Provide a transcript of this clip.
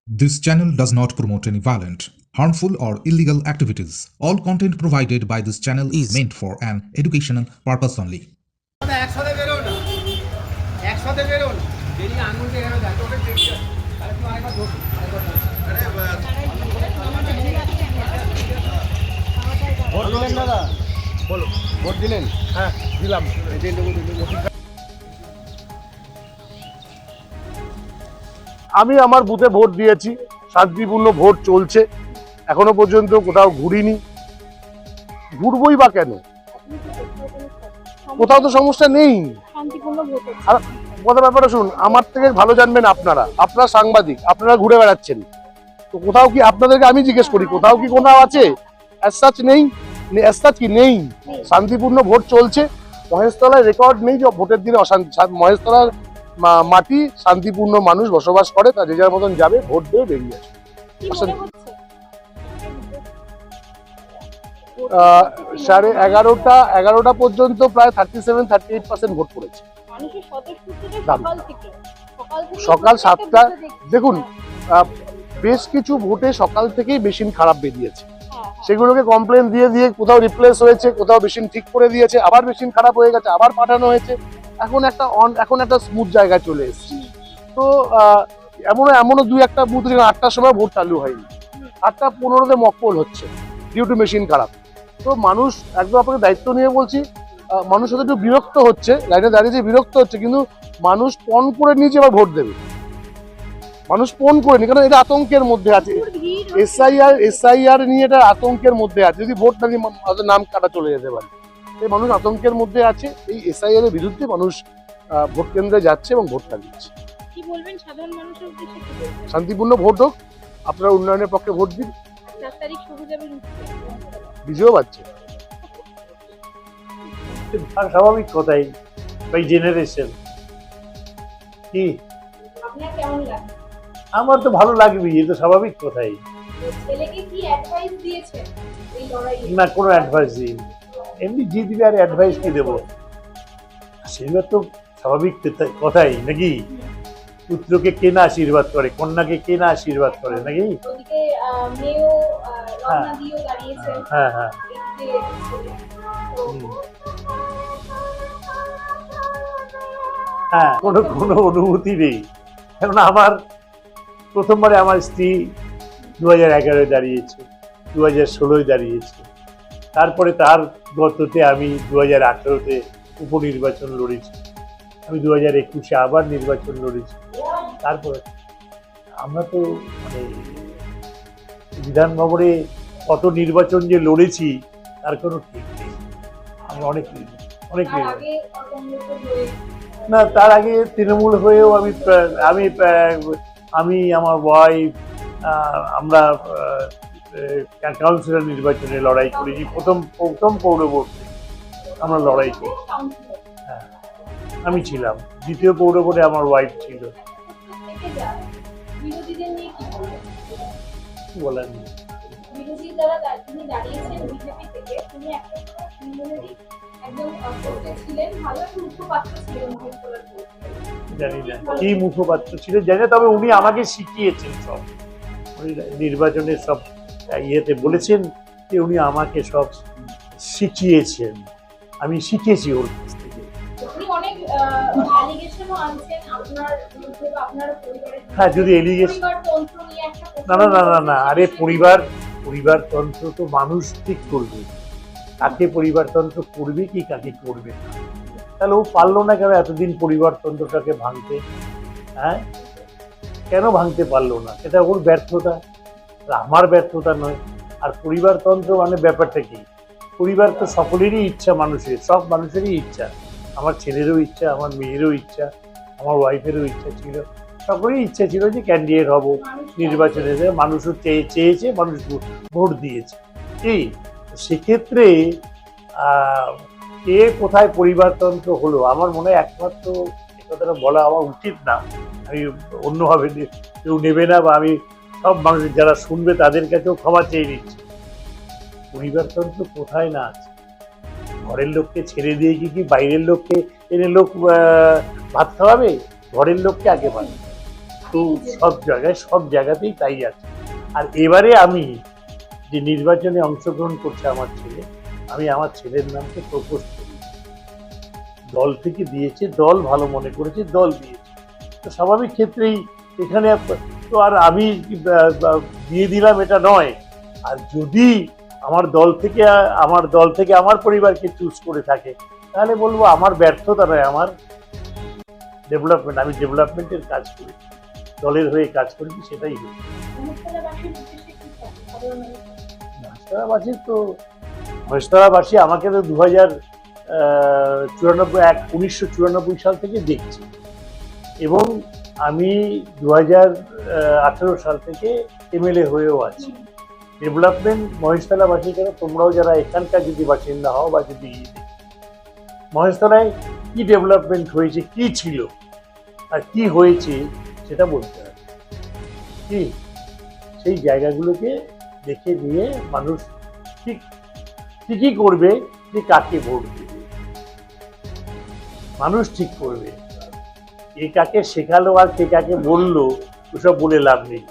This channel does not promote any violent, harmful, or illegal activities. All content provided by this channel is meant for an educational purpose only. একসাথে বেরো না, একসাথে বেরো না, বেরিয়ে আঙুল দিয়ে এখানে দেখো, ওকে চেক কর, তাহলে তুমি আরেকবার ধরো, আরেকবার ধরো। ভোট দিলেন দাদা? বলো, ভোট দিলেন? হ্যাঁ দিলাম। আমি আমার বুথে ভোট দিয়েছি, শান্তিপূর্ণ ভোট চলছে, এখনো পর্যন্ত কোথাও ঘুরিনি, ঘুরবই বা কেন? কোথাও তো সমস্যা নেই। আর কথা ব্যাপারটা শুনুন, আমার থেকে ভালো জানবেন আপনারা সাংবাদিক, আপনারা ঘুরে বেড়াচ্ছেন, তো কোথাও কি আপনাদেরকে আমি জিজ্ঞেস করি কোথাও কি কোথাও আছে? অ্যাজ সাচ নেই, অ্যাজ সাচ কি নেই। শান্তিপূর্ণ ভোট চলছে। মহেশতলায় রেকর্ড নেই যে ভোটের দিনে অশান্তি। মহেশতলার মাটি, শান্তিপূর্ণ মানুষ বসবাস করে, তার যে যার মতন যাবে, ভোট দিয়ে বেরিয়ে আসে। 11:30 পর্যন্ত প্রায় 37-38% ভোট পড়েছে। সকাল 7টা দেখুন, বেশ কিছু ভোটে সকাল থেকেই মেশিন খারাপ বেরিয়েছে, সেগুলোকে কমপ্লেন দিয়ে দিয়ে কোথাও রিপ্লেস হয়েছে, কোথাও মেশিন ঠিক করে দিয়েছে, আবার মেশিন খারাপ হয়ে গেছে, আবার পাঠানো হয়েছে। এখন একটা স্মুথ জায়গায় চলে এসেছে। তো এমনও 2-1টা বুথ যেখানে 8টার সময় ভোট চালু হয়নি, 8:15-তে মকপল হচ্ছে ডিউ টু মেশিন খারাপ। তো মানুষ, একদম আপনাকে দায়িত্ব নিয়ে বলছি, মানুষ হয়তো একটু বিরক্ত হচ্ছে, লাইনে দাঁড়িয়ে যে বিরক্ত হচ্ছে, কিন্তু মানুষ পণ করে নিয়েছে এবার ভোট দেবে। মানুষ পণ করে নি, কারণ এটা আতঙ্কের মধ্যে আছে। এসআইআর নিয়ে এটা আতঙ্কের মধ্যে আছে, যদি ভোট না দিয়ে নাম কাটা চলে যেতে পারে। এই মানুষ আতঙ্কের মধ্যে আছে। এই এসআইআর এর বিরুদ্ধে মানুষ ভোট কেন্দ্রে যাচ্ছে এবং ভোটটা দিচ্ছে। কি বলবেন সাধারণ মানুষের উদ্দেশ্যে? কি বলবেন? শান্তিপূর্ণ ভোট হোক, আপনারা উন্নয়নের পক্ষে ভোট দিন। 4 তারিখ সবুজ হবে, বিজয় পাচ্ছে। স্বাভাবিক কথাই, বাই জেনারেশন। কি আপনার কেমন লাগে? আমার তো ভালো লাগবেই, এটা স্বাভাবিক কথাই। ছেলেকে কি অ্যাডভাইস দিয়েছেন এই লড়াইয়ে? না, কোনো অ্যাডভাইস দিই, এমনি জিতবে আর অ্যাডভাইস কি দেবো? সেটা তো স্বাভাবিক কথাই নাকি? পুত্রকে কে না আশীর্বাদ করে, কন্যাকে কে না আশীর্বাদ করে নাকি? ওদিকে মেয়েও রওনা দিয়েও দাঁড়িয়েছে। হ্যাঁ হ্যাঁ। হ্যাঁ, কোনো অনুভূতি নেই, কারণ আমার প্রথমবারে আমার স্ত্রী 2011-এ দাঁড়িয়েছে, 2016-এ দাঁড়িয়েছে, তারপরে তার গততে আমি 2018-তে উপনির্বাচন লড়েছি, আমি 2021-এ আবার নির্বাচন লড়েছি। তারপরে আমরা তো মানে বিধান ভবনে কত নির্বাচন যে লড়েছি তার কোনো ঠিক নেই। আমরা অনেক না, তার আগে তৃণমূল হয়েও আমি আমার ওয়াইফ, আমরা কাউন্সিলর নির্বাচনে লড়াই করেছি। প্রথম পৌরবোর্ডে আমরা লড়াই করি। হ্যাঁ, আমি ছিলাম। দ্বিতীয় পৌরবোর্ডে আমার ওয়াইফ ছিল। কি বলার নেই। জানি না কি মুখপাত্র ছিলেন, জানি না, তবে উনি আমাকে শিখিয়েছেন সব। উনি নির্বাচনের সব ইয়েতে বলেছেন যে উনি আমাকে সব শিখিয়েছেন, আমি শিখেছি ওর কাছ থেকে। হ্যাঁ, যদি এলিগেশন, না না না না না, আরে পরিবারতন্ত্র তো মানুষ ঠিক করবে, কাকে পরিবারতন্ত্র করবে কি কাকে করবে না। তাহলে ও পারলো না কেন এতদিন পরিবারতন্ত্রটাকে ভাঙতে? হ্যাঁ, কেন ভাঙতে পারলো না? এটা ওর ব্যর্থতা, আমার ব্যর্থতা নয়। আর পরিবারতন্ত্র মানে ব্যাপারটা কি? পরিবার তো সকলেরই ইচ্ছা, মানুষের, সব মানুষেরই ইচ্ছা। আমার ছেলেরও ইচ্ছা, আমার মেয়েরও ইচ্ছা, আমার ওয়াইফেরও ইচ্ছা ছিল, সকলেরই ইচ্ছা ছিল যে ক্যান্ডিডেট হব নির্বাচনে। মানুষও চেয়েছে, মানুষ ভোট দিয়েছে। এই সেক্ষেত্রে কে কোথায় পরিবারতন্ত্র হলো, আমার মনে হয় একমাত্র কথাটা বলা আমার উচিত না। আমি অন্যভাবে কেউ নেবে না, বা আমি সব মানুষ যারা শুনবে তাদের কাছেও ক্ষমা চেয়ে নিচ্ছি। পরিবারতন্ত্র কোথায় না আছে? ঘরের লোককে ছেড়ে দিয়ে কি বাইরের লোককে এনে লোক ভাত খাওয়াবে? ঘরের লোককে আগে পাবে। তো সব জায়গাতেই তাই আছে। আর এবারে আমি যে নির্বাচনে অংশগ্রহণ করছে আমার ছেলে, আমি আমার ছেলের নামকে প্রপোজ করি, দল থেকে দিয়েছে, দল ভালো মনে করেছে, দল দিয়েছে। তো স্বাভাবিক ক্ষেত্রেই এখানে তো আর আমি দিয়ে দিলাম এটা নয়। আর যদি আমার দল থেকে আমার পরিবারকে চুজ করে থাকে, তাহলে বলবো আমার ব্যর্থতা নয়, আমার ডেভেলপমেন্ট, আমি ডেভেলপমেন্টের কাজ করি, দলের হয়ে কাজ করেছি, সেটাই হচ্ছে। মহেশতলাবাসী আমাকে তো 1994 সাল থেকে দেখছি, এবং আমি 2018 সাল থেকে এমএলএ হয়েও আছি। ডেভেলপমেন্ট মহেশতলাবাসী কেন, তোমরাও যারা এখানকার যদি বাসিন্দা হও বা যদি মহেশতলায় কি ডেভেলপমেন্ট হয়েছে, কি ছিল আর কি হয়েছে সেটা বলতে হবে। কি সেই জায়গাগুলোকে দেখে নিয়ে মানুষ ঠিকই করবে যে কাকে ভোট দেবে, মানুষ ঠিক করবে। কে কাকে শেখালো আর কে কাকে বললো ওসব বলে লাভ নেই।